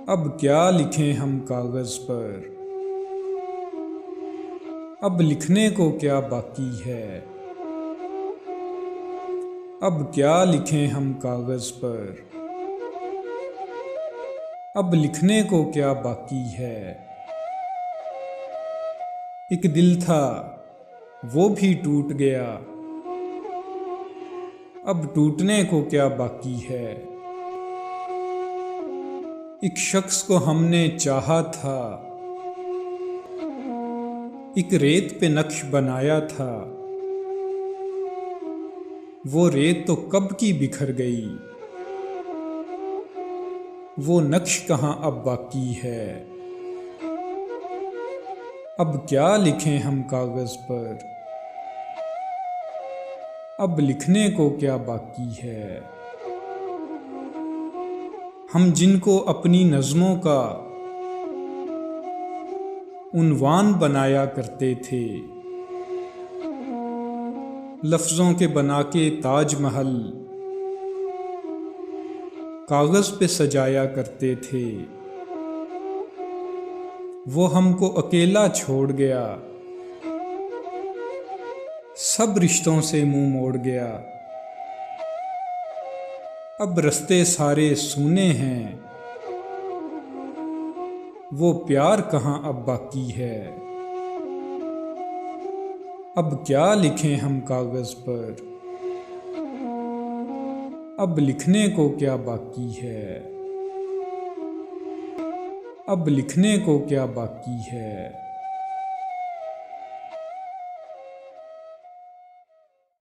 अब क्या लिखें हम कागज पर, अब लिखने को क्या बाकी है। अब क्या लिखें हम कागज पर, अब लिखने को क्या बाकी है। एक दिल था वो भी टूट गया, अब टूटने को क्या बाकी है। एक शख्स को हमने चाहा था, एक रेत पे नक्श बनाया था। वो रेत तो कब की बिखर गई, वो नक्श कहाँ अब बाकी है। अब क्या लिखें हम कागज पर, अब लिखने को क्या बाकी है। हम जिनको अपनी नज़्मों का उन्वान बनाया करते थे, लफ्ज़ों के बना के ताजमहल कागज़ पे सजाया करते थे। वो हमको अकेला छोड़ गया, सब रिश्तों से मुंह मोड़ गया। अब रास्ते सारे सूने हैं, वो प्यार कहाँ अब बाकी है। अब क्या लिखें हम कागज पर, अब लिखने को क्या बाकी है। अब लिखने को क्या बाकी है।